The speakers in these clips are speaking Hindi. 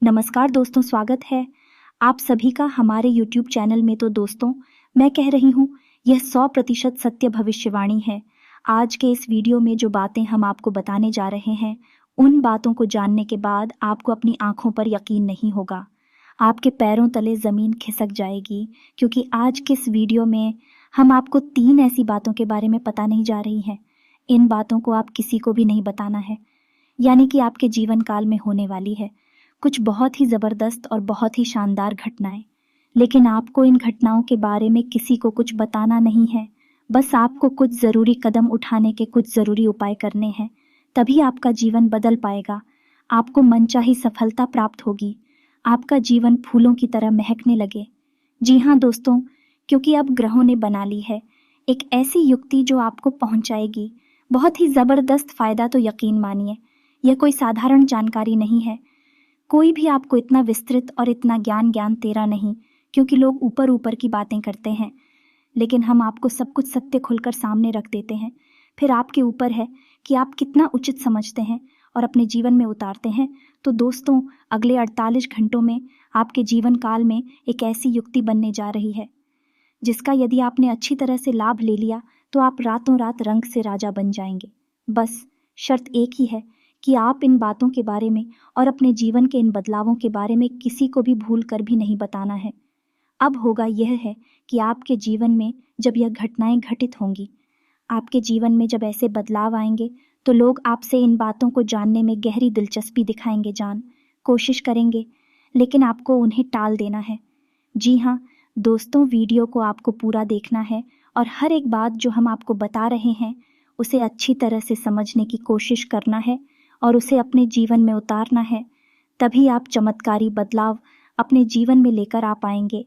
नमस्कार दोस्तों, स्वागत है आप सभी का हमारे YouTube चैनल में। तो दोस्तों, मैं कह रही हूँ यह 100% सत्य भविष्यवाणी है। आज के इस वीडियो में जो बातें हम आपको बताने जा रहे हैं, उन बातों को जानने के बाद आपको अपनी आंखों पर यकीन नहीं होगा, आपके पैरों तले ज़मीन खिसक जाएगी। क्योंकि आज के इस वीडियो में हम आपको 3 ऐसी बातों के बारे में बताने जा रही हैं। इन बातों को आप किसी को भी नहीं बताना है, यानी कि आपके जीवन काल में होने वाली है कुछ बहुत ही ज़बरदस्त और बहुत ही शानदार घटनाएं। लेकिन आपको इन घटनाओं के बारे में किसी को कुछ बताना नहीं है। बस आपको कुछ ज़रूरी कदम उठाने के कुछ ज़रूरी उपाय करने हैं, तभी आपका जीवन बदल पाएगा। आपको मनचाही सफलता प्राप्त होगी, आपका जीवन फूलों की तरह महकने लगे। जी हाँ दोस्तों, क्योंकि अब ग्रहों ने बना ली है एक ऐसी युक्ति जो आपको पहुंचाएगी बहुत ही ज़बरदस्त फ़ायदा। तो यकीन मानिए, यह कोई साधारण जानकारी नहीं है। कोई भी आपको इतना विस्तृत और इतना ज्ञान तेरा नहीं, क्योंकि लोग ऊपर ऊपर की बातें करते हैं, लेकिन हम आपको सब कुछ सत्य खुलकर सामने रख देते हैं। फिर आपके ऊपर है कि आप कितना उचित समझते हैं और अपने जीवन में उतारते हैं। तो दोस्तों, अगले 48 घंटों में आपके जीवन काल में एक ऐसी युक्ति बनने जा रही है जिसका यदि आपने अच्छी तरह से लाभ ले लिया तो आप रातों रात रंग से राजा बन जाएंगे। बस शर्त एक ही है कि आप इन बातों के बारे में और अपने जीवन के इन बदलावों के बारे में किसी को भी भूल कर भी नहीं बताना है। अब होगा यह है कि आपके जीवन में जब यह घटनाएं घटित होंगी, आपके जीवन में जब ऐसे बदलाव आएंगे, तो लोग आपसे इन बातों को जानने में गहरी दिलचस्पी दिखाएंगे, कोशिश करेंगे, लेकिन आपको उन्हें टाल देना है। जी हाँ दोस्तों, वीडियो को आपको पूरा देखना है और हर एक बात जो हम आपको बता रहे हैं उसे अच्छी तरह से समझने की कोशिश करना है और उसे अपने जीवन में उतारना है। तभी आप चमत्कारी बदलाव अपने जीवन में लेकर आ पाएंगे।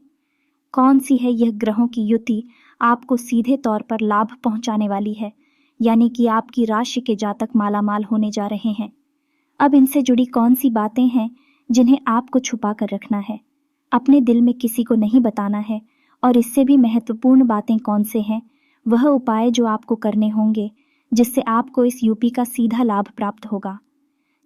कौन सी है यह ग्रहों की युति आपको सीधे तौर पर लाभ पहुंचाने वाली है, यानी कि आपकी राशि के जातक मालामाल होने जा रहे हैं। अब इनसे जुड़ी कौन सी बातें हैं जिन्हें आपको छुपा कर रखना है, अपने दिल में किसी को नहीं बताना है। और इससे भी महत्वपूर्ण बातें कौन से हैं, वह उपाय जो आपको करने होंगे जिससे आपको इस यूपी का सीधा लाभ प्राप्त होगा।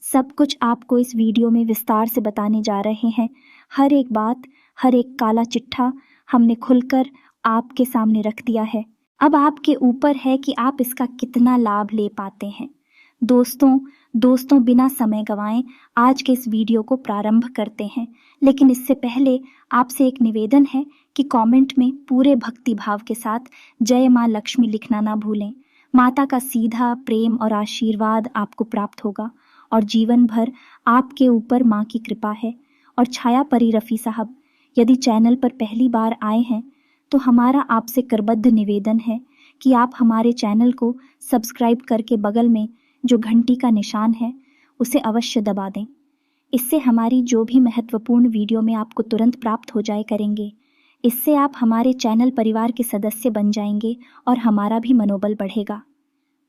सब कुछ आपको इस वीडियो में विस्तार से बताने जा रहे हैं। हर एक बात, हर एक काला चिट्ठा हमने खुलकर आपके सामने रख दिया है। अब आपके ऊपर है कि आप इसका कितना लाभ ले पाते हैं। दोस्तों बिना समय गंवाए आज के इस वीडियो को प्रारंभ करते हैं। लेकिन इससे पहले आपसे एक निवेदन है कि कमेंट में पूरे भक्ति भाव के साथ जय माँ लक्ष्मी लिखना ना भूलें। माता का सीधा प्रेम और आशीर्वाद आपको प्राप्त होगा और जीवन भर आपके ऊपर माँ की कृपा है। और छाया परी रफ़ी साहब, यदि चैनल पर पहली बार आए हैं तो हमारा आपसे करबद्ध निवेदन है कि आप हमारे चैनल को सब्सक्राइब करके बगल में जो घंटी का निशान है उसे अवश्य दबा दें। इससे हमारी जो भी महत्वपूर्ण वीडियो में आपको तुरंत प्राप्त हो जाए करेंगे। इससे आप हमारे चैनल परिवार के सदस्य बन जाएंगे और हमारा भी मनोबल बढ़ेगा।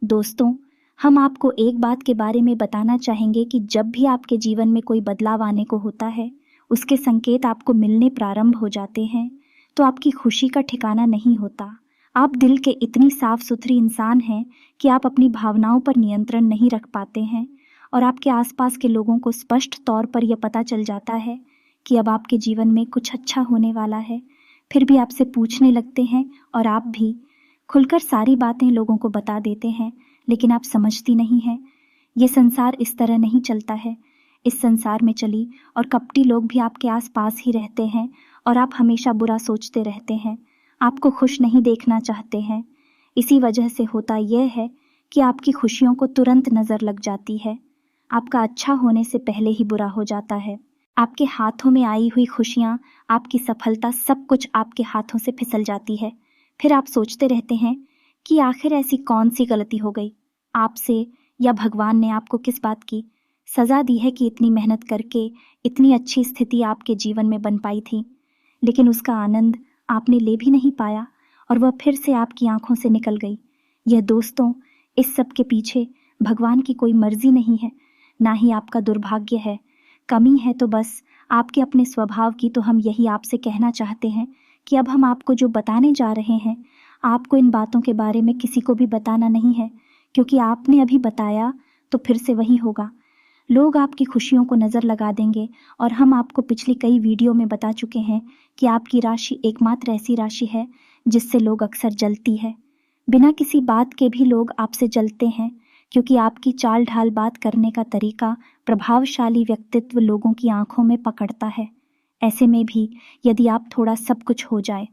दोस्तों, हम आपको एक बात के बारे में बताना चाहेंगे कि जब भी आपके जीवन में कोई बदलाव आने को होता है, उसके संकेत आपको मिलने प्रारंभ हो जाते हैं, तो आपकी खुशी का ठिकाना नहीं होता। आप दिल के इतनी साफ सुथरी इंसान हैं कि आप अपनी भावनाओं पर नियंत्रण नहीं रख पाते हैं और आपके आसपास के लोगों को स्पष्ट तौर पर यह पता चल जाता है कि अब आपके जीवन में कुछ अच्छा होने वाला है। फिर भी आपसे पूछने लगते हैं और आप भी खुलकर सारी बातें लोगों को बता देते हैं, लेकिन आप समझती नहीं हैं। ये संसार इस तरह नहीं चलता है। इस संसार में चली और कपटी लोग भी आपके आसपास ही रहते हैं और आप हमेशा बुरा सोचते रहते हैं, आपको खुश नहीं देखना चाहते हैं। इसी वजह से होता यह है कि आपकी खुशियों को तुरंत नज़र लग जाती है। आपका अच्छा होने से पहले ही बुरा हो जाता है। आपके हाथों में आई हुई खुशियाँ, आपकी सफलता, सब कुछ आपके हाथों से फिसल जाती है। फिर आप सोचते रहते हैं कि आखिर ऐसी कौन सी गलती हो गई आपसे, या भगवान ने आपको किस बात की सज़ा दी है कि इतनी मेहनत करके इतनी अच्छी स्थिति आपके जीवन में बन पाई थी, लेकिन उसका आनंद आपने ले भी नहीं पाया और वह फिर से आपकी आंखों से निकल गई। यह दोस्तों, इस सब के पीछे भगवान की कोई मर्जी नहीं है, ना ही आपका दुर्भाग्य है। कमी है तो बस आपके अपने स्वभाव की। तो हम यही आपसे कहना चाहते हैं कि अब हम आपको जो बताने जा रहे हैं, आपको इन बातों के बारे में किसी को भी बताना नहीं है, क्योंकि आपने अभी बताया तो फिर से वही होगा। लोग आपकी खुशियों को नज़र लगा देंगे और हम आपको पिछली कई वीडियो में बता चुके हैं कि आपकी राशि एकमात्र ऐसी राशि है जिससे लोग अक्सर जलती है। बिना किसी बात के भी लोग आपसे जलते हैं क्योंकि आपकी चाल ढाल बात करने का तरीका प्रभावशाली व्यक्तित्व लोगों की आंखों में पकड़ता है। ऐसे में भी यदि आप थोड़ा सब कुछ हो जाए,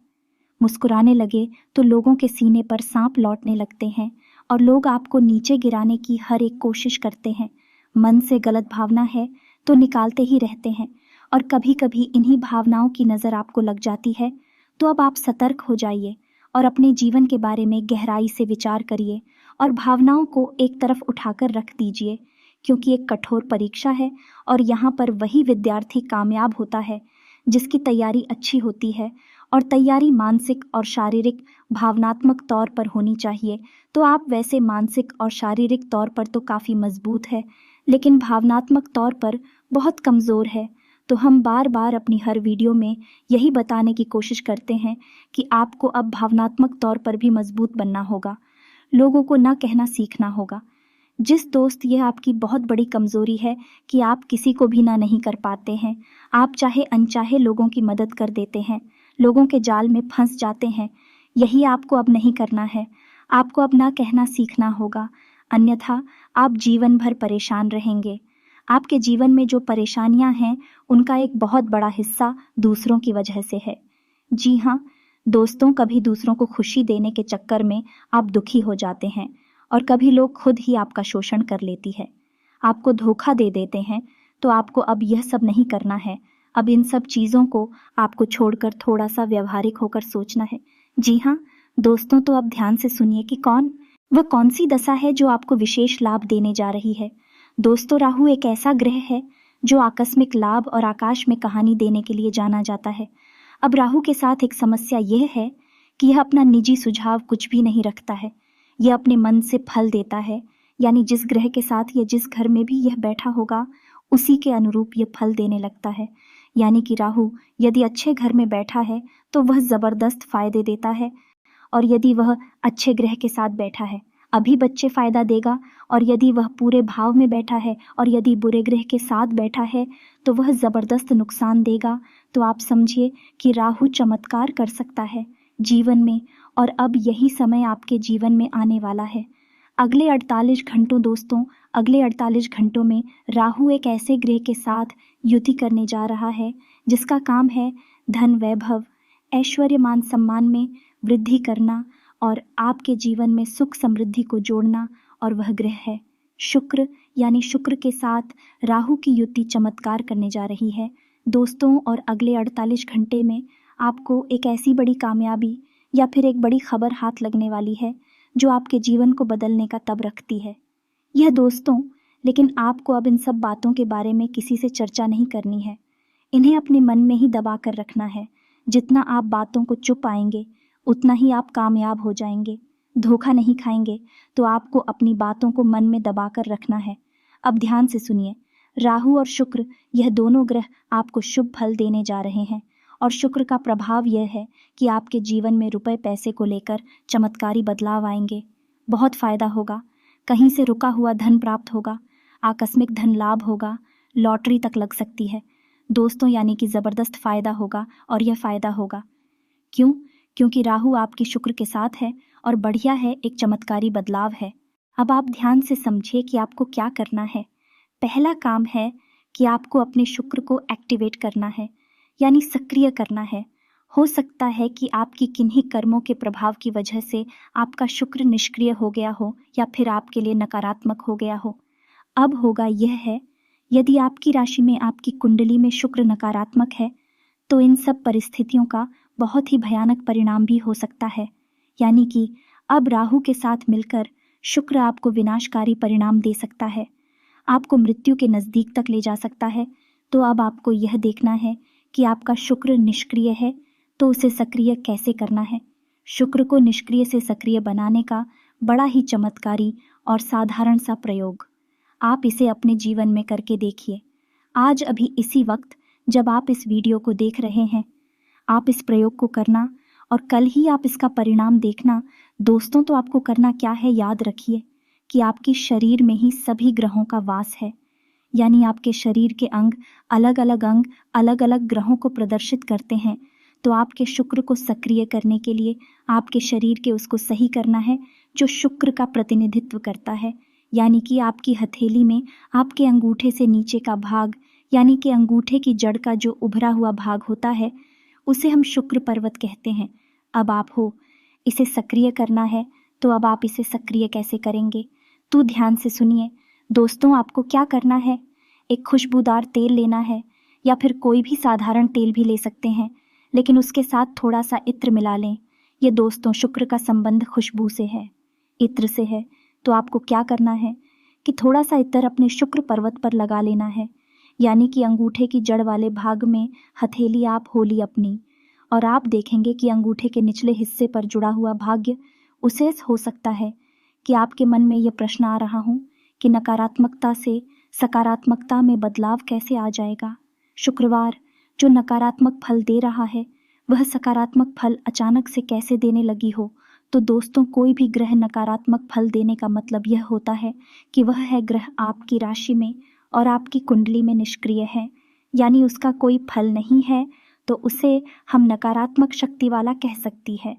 मुस्कुराने लगे तो लोगों के सीने पर सांप लौटने लगते हैं और लोग आपको नीचे गिराने की हर एक कोशिश करते हैं। मन से गलत भावना है तो निकालते ही रहते हैं और कभी कभी इन्हीं भावनाओं की नज़र आपको लग जाती है। तो अब आप सतर्क हो जाइए और अपने जीवन के बारे में गहराई से विचार करिए और भावनाओं को एक तरफ उठाकर रख दीजिए, क्योंकि एक कठोर परीक्षा है और यहाँ पर वही विद्यार्थी कामयाब होता है जिसकी तैयारी अच्छी होती है। और तैयारी मानसिक और शारीरिक भावनात्मक तौर पर होनी चाहिए। तो आप वैसे मानसिक और शारीरिक तौर पर तो काफ़ी मजबूत है, लेकिन भावनात्मक तौर पर बहुत कमज़ोर है। तो हम बार बार अपनी हर वीडियो में यही बताने की कोशिश करते हैं कि आपको अब भावनात्मक तौर पर भी मजबूत बनना होगा, लोगों को ना कहना सीखना होगा। जिस दोस्त, यह आपकी बहुत बड़ी कमज़ोरी है कि आप किसी को भी ना नहीं कर पाते हैं। आप चाहे अनचाहे लोगों की मदद कर देते हैं, लोगों के जाल में फंस जाते हैं। यही आपको अब नहीं करना है। आपको अब ना कहना सीखना होगा, अन्यथा आप जीवन भर परेशान रहेंगे। आपके जीवन में जो परेशानियां हैं उनका एक बहुत बड़ा हिस्सा दूसरों की वजह से है। जी हाँ दोस्तों, कभी दूसरों को खुशी देने के चक्कर में आप दुखी हो जाते हैं और कभी लोग खुद ही आपका शोषण कर लेती है, आपको धोखा दे देते हैं। तो आपको अब यह सब नहीं करना है। अब इन सब चीज़ों को आपको छोड़कर थोड़ा सा व्यवहारिक होकर सोचना है। जी हाँ दोस्तों, तो अब ध्यान से सुनिए कि वह कौन सी दशा है जो आपको विशेष लाभ देने जा रही है। दोस्तों, राहु एक ऐसा ग्रह है जो आकस्मिक लाभ और आकाश में कहानी देने के लिए जाना जाता है। अब राहु के साथ एक समस्या यह है कि यह अपना निजी सुझाव कुछ भी नहीं रखता है। यह अपने मन से फल देता है, यानी जिस ग्रह के साथ या जिस घर में भी यह बैठा होगा उसी के अनुरूप यह फल देने लगता है। यानी कि राहु यदि अच्छे घर में बैठा है तो वह ज़बरदस्त फायदे देता है, और यदि वह अच्छे ग्रह के साथ बैठा है अभी बच्चे फायदा देगा, और यदि वह पूरे भाव में बैठा है और यदि बुरे ग्रह के साथ बैठा है तो वह ज़बरदस्त नुकसान देगा। तो आप समझिए कि राहु चमत्कार कर सकता है जीवन में, और अब यही समय आपके जीवन में आने वाला है। अगले 48 घंटों दोस्तों, अगले 48 घंटों में राहु एक ऐसे ग्रह के साथ युति करने जा रहा है जिसका काम है धन, वैभव, ऐश्वर्य, मान सम्मान में वृद्धि करना और आपके जीवन में सुख समृद्धि को जोड़ना। और वह ग्रह है शुक्र, यानी शुक्र के साथ राहु की युति चमत्कार करने जा रही है दोस्तों। और अगले 48 घंटे में आपको एक ऐसी बड़ी कामयाबी या फिर एक बड़ी खबर हाथ लगने वाली है जो आपके जीवन को बदलने का तब रखती है यह दोस्तों। लेकिन आपको अब इन सब बातों के बारे में किसी से चर्चा नहीं करनी है, इन्हें अपने मन में ही दबा कर रखना है। जितना आप बातों को चुप आएंगे उतना ही आप कामयाब हो जाएंगे, धोखा नहीं खाएंगे। तो आपको अपनी बातों को मन में दबा कर रखना है। अब ध्यान से सुनिए, राहु और शुक्र यह दोनों ग्रह आपको शुभ फल देने जा रहे हैं, और शुक्र का प्रभाव यह है कि आपके जीवन में रुपए पैसे को लेकर चमत्कारी बदलाव आएंगे। बहुत फायदा होगा, कहीं से रुका हुआ धन प्राप्त होगा, आकस्मिक धन लाभ होगा, लॉटरी तक लग सकती है दोस्तों। यानी कि ज़बरदस्त फायदा होगा, और यह फायदा होगा क्यों? क्योंकि राहु आपकी शुक्र के साथ है और बढ़िया है, एक चमत्कारी बदलाव है। अब आप ध्यान से समझिए कि आपको क्या करना है। पहला काम है कि आपको अपने शुक्र को एक्टिवेट करना है, यानी सक्रिय करना है। हो सकता है कि आपकी किन्हीं कर्मों के प्रभाव की वजह से आपका शुक्र निष्क्रिय हो गया हो या फिर आपके लिए नकारात्मक हो गया हो। अब होगा यह है, यदि आपकी राशि में, आपकी कुंडली में शुक्र नकारात्मक है तो इन सब परिस्थितियों का बहुत ही भयानक परिणाम भी हो सकता है। यानी कि अब राहु के साथ मिलकर शुक्र आपको विनाशकारी परिणाम दे सकता है, आपको मृत्यु के नज़दीक तक ले जा सकता है। तो अब आपको यह देखना है कि आपका शुक्र निष्क्रिय है तो उसे सक्रिय कैसे करना है। शुक्र को निष्क्रिय से सक्रिय बनाने का बड़ा ही चमत्कारी और साधारण सा प्रयोग आप इसे अपने जीवन में करके देखिए। आज अभी इसी वक्त जब आप इस वीडियो को देख रहे हैं, आप इस प्रयोग को करना और कल ही आप इसका परिणाम देखना दोस्तों। तो आपको करना क्या है, याद रखिए कि आपके शरीर में ही सभी ग्रहों का वास है, यानी आपके शरीर के अंग अलग अलग ग्रहों को प्रदर्शित करते हैं। तो आपके शुक्र को सक्रिय करने के लिए आपके शरीर के उसको सही करना है जो शुक्र का प्रतिनिधित्व करता है। यानी कि आपकी हथेली में आपके अंगूठे से नीचे का भाग, यानी कि अंगूठे की जड़ का जो उभरा हुआ भाग होता है, उसे हम शुक्र पर्वत कहते हैं। अब आप हो इसे सक्रिय करना है, तो अब आप इसे सक्रिय कैसे करेंगे? तो ध्यान से सुनिए दोस्तों, आपको क्या करना है, एक खुशबूदार तेल लेना है, या फिर कोई भी साधारण तेल भी ले सकते हैं, लेकिन उसके साथ थोड़ा सा इत्र मिला लें। ये दोस्तों शुक्र का संबंध खुशबू से है, इत्र से है। तो आपको क्या करना है कि थोड़ा सा इत्र अपने शुक्र पर्वत पर लगा लेना है, यानी कि अंगूठे की जड़ वाले भाग में हथेली आप होली अपनी, और आप देखेंगे कि अंगूठे के निचले हिस्से पर जुड़ा हुआ भाग्य, उसे हो सकता है कि आपके मन में ये प्रश्न आ रहा हो कि नकारात्मकता से सकारात्मकता में बदलाव कैसे आ जाएगा। शुक्रवार जो नकारात्मक फल दे रहा है वह सकारात्मक फल अचानक से कैसे देने लगी हो। तो दोस्तों, कोई भी ग्रह नकारात्मक फल देने का मतलब यह होता है कि वह है ग्रह आपकी राशि में और आपकी कुंडली में निष्क्रिय है, यानी उसका कोई फल नहीं है, तो उसे हम नकारात्मक शक्ति वाला कह सकती है।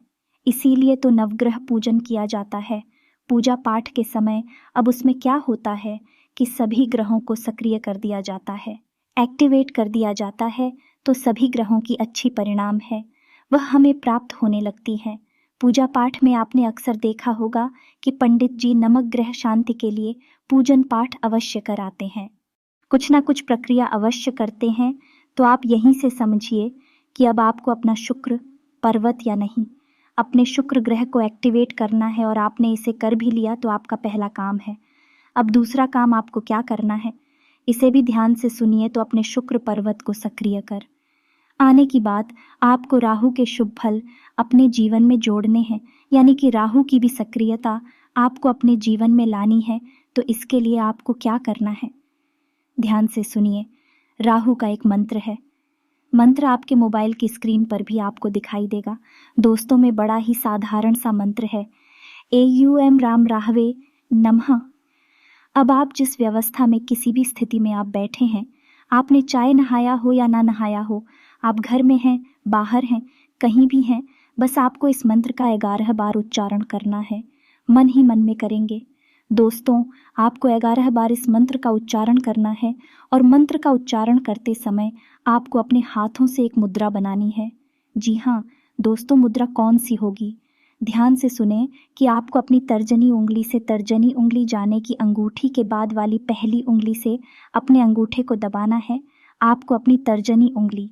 इसीलिए तो नवग्रह पूजन किया जाता है। पूजा पाठ के समय अब उसमें क्या होता है कि सभी ग्रहों को सक्रिय कर दिया जाता है, एक्टिवेट कर दिया जाता है, तो सभी ग्रहों की अच्छी परिणाम है वह हमें प्राप्त होने लगती है। पूजा पाठ में आपने अक्सर देखा होगा कि पंडित जी नमक ग्रह शांति के लिए पूजन पाठ अवश्य कराते हैं, कुछ ना कुछ प्रक्रिया अवश्य करते हैं। तो आप यहीं से समझिए कि अब आपको अपना शुक्र पर्वत या नहीं, अपने शुक्र ग्रह को एक्टिवेट करना है, और आपने इसे कर भी लिया तो आपका पहला काम है। अब दूसरा काम आपको क्या करना है, इसे भी ध्यान से सुनिए। तो अपने शुक्र पर्वत को सक्रिय कर आने की बात आपको राहु के शुभ फल अपने जीवन में जोड़ने हैं, यानी कि राहु की भी सक्रियता आपको अपने जीवन में लानी है। तो इसके लिए आपको क्या करना है, ध्यान से सुनिए। राहु का एक मंत्र है, मंत्र आपके मोबाइल की स्क्रीन पर भी आपको दिखाई देगा। दोस्तों में बड़ा ही साधारण सा मंत्र है, AUM राम राहवे नमः। अब आप जिस व्यवस्था में किसी भी स्थिति में आप बैठे हैं, आपने चाय नहाया हो या ना नहाया हो, आप घर में हैं, बाहर हैं, कहीं भी हैं, बस आपको इस मंत्र का 11 बार उच्चारण करना है। मन ही मन में करेंगे दोस्तों, आपको 11 बार इस मंत्र का उच्चारण करना है, और मंत्र का उच्चारण करते समय आपको अपने हाथों से एक मुद्रा बनानी है। जी हाँ दोस्तों, मुद्रा कौन सी होगी, ध्यान से सुने कि आपको अपनी तर्जनी उंगली से तर्जनी उंगली जाने की अंगूठी के बाद वाली पहली उंगली से अपने अंगूठे को दबाना है। आपको अपनी तर्जनी उंगली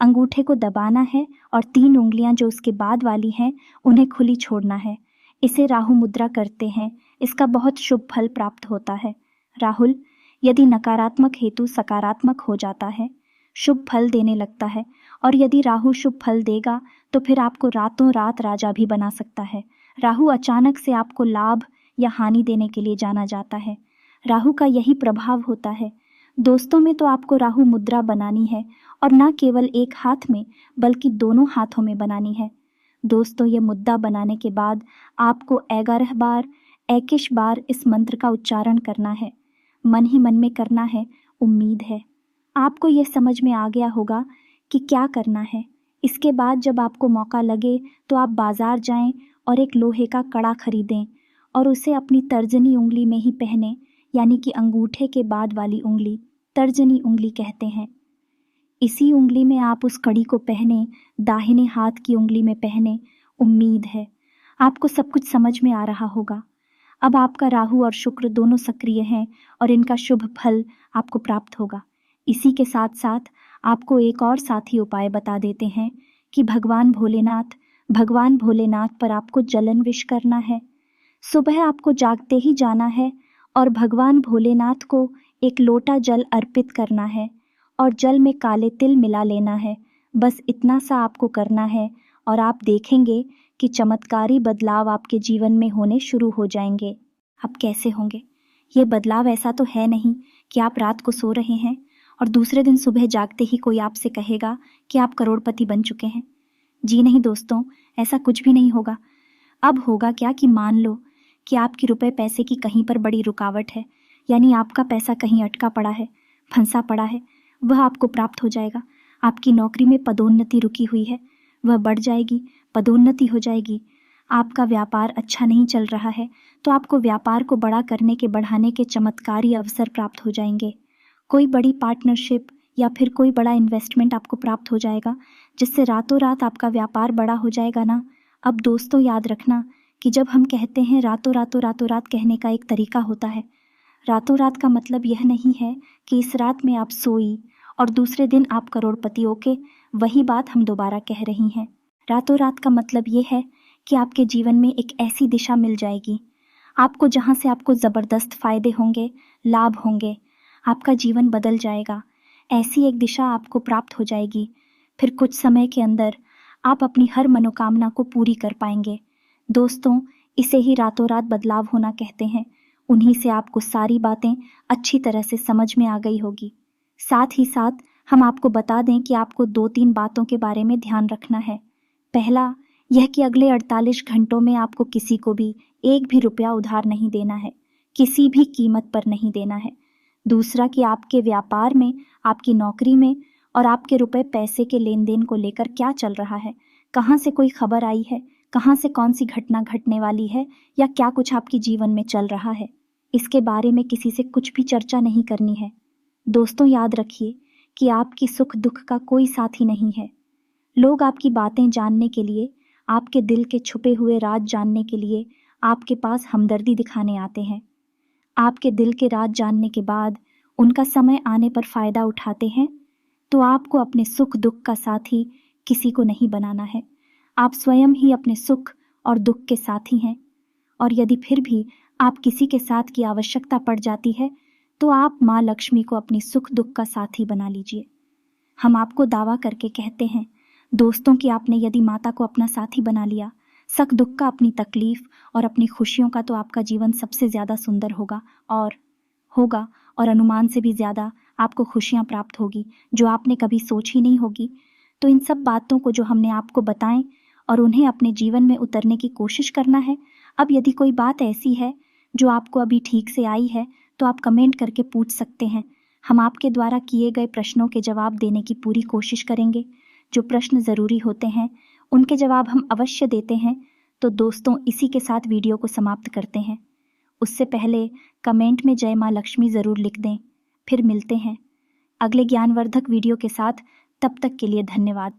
अंगूठे को दबाना है, और 3 उंगलियां जो उसके बाद वाली हैं उन्हें खुली छोड़ना है। इसे राहु मुद्रा करते हैं, इसका बहुत शुभ फल प्राप्त होता है। राहुल, यदि नकारात्मक हेतु सकारात्मक हो जाता है, शुभ फल देने लगता है, और यदि राहु शुभ फल देगा तो फिर आपको रातों रात राजा भी बना सकता है। राहु अचानक से आपको लाभ या हानि देने के लिए जाना जाता है। राहु का यही प्रभाव होता है। दोस्तों में तो आपको राहु मुद्रा बनानी है, और ना केवल एक हाथ में बल्कि दोनों हाथों में बनानी है। दोस्तों, ये मुद्दा बनाने के बाद आपको 11 बार 21 बार इस मंत्र का उच्चारण करना है, मन ही मन में करना है। उम्मीद है आपको यह समझ में आ गया होगा कि क्या करना है। इसके बाद जब आपको मौका लगे तो आप बाजार जाएं और एक लोहे का कड़ा खरीदें, और उसे अपनी तर्जनी उंगली में ही पहने, यानी कि अंगूठे के बाद वाली उंगली तर्जनी उंगली कहते हैं। इसी उंगली में आप उस कड़ी को पहने, दाहिने हाथ की उंगली में पहने। उम्मीद है आपको सब कुछ समझ में आ रहा होगा। अब आपका राहु और शुक्र दोनों सक्रिय हैं, और इनका शुभ फल आपको प्राप्त होगा। इसी के साथ साथ आपको एक और साथी उपाय बता देते हैं कि भगवान भोलेनाथ पर आपको जलन विश करना है। सुबह आपको जागते ही जाना है और भगवान भोलेनाथ को एक लोटा जल अर्पित करना है, और जल में काले तिल मिला लेना है। बस इतना सा आपको करना है, और आप देखेंगे कि चमत्कारी बदलाव आपके जीवन में होने शुरू हो जाएंगे। अब कैसे होंगे ये बदलाव? ऐसा तो है नहीं कि आप रात को सो रहे हैं और दूसरे दिन सुबह जागते ही कोई आपसे कहेगा कि आप करोड़पति बन चुके हैं। जी नहीं दोस्तों, ऐसा कुछ भी नहीं होगा। अब होगा क्या कि मान लो कि आपकी रुपए पैसे की कहीं पर बड़ी रुकावट है, यानी आपका पैसा कहीं अटका पड़ा है, फंसा पड़ा है वह आपको प्राप्त हो जाएगा। आपकी नौकरी में पदोन्नति रुकी हुई है, वह बढ़ जाएगी, पदोन्नति हो जाएगी। आपका व्यापार अच्छा नहीं चल रहा है तो आपको व्यापार को बड़ा करने के बढ़ाने के चमत्कारी अवसर प्राप्त हो जाएंगे। कोई बड़ी पार्टनरशिप या फिर कोई बड़ा इन्वेस्टमेंट आपको प्राप्त हो जाएगा जिससे रातों रात आपका व्यापार बड़ा हो जाएगा ना। अब दोस्तों याद रखना कि जब हम कहते हैं रातों रात कहने का एक तरीका होता है। रातों रात का मतलब यह नहीं है कि इस रात में आप सोई और दूसरे दिन आप करोड़पति होके, वही बात हम दोबारा कह रही हैं। रातों रात का मतलब ये है कि आपके जीवन में एक ऐसी दिशा मिल जाएगी आपको जहाँ से आपको ज़बरदस्त फायदे होंगे, लाभ होंगे, आपका जीवन बदल जाएगा। ऐसी एक दिशा आपको प्राप्त हो जाएगी, फिर कुछ समय के अंदर आप अपनी हर मनोकामना को पूरी कर पाएंगे। दोस्तों, इसे ही रातों रात बदलाव होना कहते हैं। उन्हीं से आपको सारी बातें अच्छी तरह से समझ में आ गई होगी। साथ ही साथ हम आपको बता दें कि आपको 2-3 बातों के बारे में ध्यान रखना है। पहला, यह कि अगले 48 घंटों में आपको किसी को भी एक भी रुपया उधार नहीं देना है, किसी भी कीमत पर नहीं देना है। दूसरा कि आपके व्यापार में, आपकी नौकरी में और आपके रुपए पैसे के लेन देन को लेकर क्या चल रहा है, कहाँ से कोई खबर आई है, कहाँ से कौन सी घटना घटने वाली है या क्या कुछ आपके जीवन में चल रहा है, इसके बारे में किसी से कुछ भी चर्चा नहीं करनी है। दोस्तों याद रखिए कि आपकी सुख दुख का कोई साथी नहीं है। लोग आपकी बातें जानने के लिए, आपके दिल के छुपे हुए राज जानने के लिए आपके पास हमदर्दी दिखाने आते हैं। आपके दिल के राज जानने के बाद उनका समय आने पर फ़ायदा उठाते हैं, तो आपको अपने सुख दुख का साथी किसी को नहीं बनाना है। आप स्वयं ही अपने सुख और दुख के साथी हैं। और यदि फिर भी आप किसी के साथ की आवश्यकता पड़ जाती है तो आप माँ लक्ष्मी को अपनी सुख दुख का साथी बना लीजिए। हम आपको दावा करके कहते हैं दोस्तों कि आपने यदि माता को अपना साथी बना लिया, सुख दुख का अपनी तकलीफ और अपनी खुशियों का, तो आपका जीवन सबसे ज़्यादा सुंदर होगा और अनुमान से भी ज़्यादा आपको खुशियाँ प्राप्त होगी जो आपने कभी सोच ही नहीं होगी। तो इन सब बातों को जो हमने आपको बताएं और उन्हें अपने जीवन में उतरने की कोशिश करना है। अब यदि कोई बात ऐसी है जो आपको अभी ठीक से आई है तो आप कमेंट करके पूछ सकते हैं। हम आपके द्वारा किए गए प्रश्नों के जवाब देने की पूरी कोशिश करेंगे। जो प्रश्न ज़रूरी होते हैं उनके जवाब हम अवश्य देते हैं। तो दोस्तों, इसी के साथ वीडियो को समाप्त करते हैं। उससे पहले कमेंट में जय माँ लक्ष्मी ज़रूर लिख दें। फिर मिलते हैं अगले ज्ञानवर्धक वीडियो के साथ। तब तक के लिए धन्यवाद।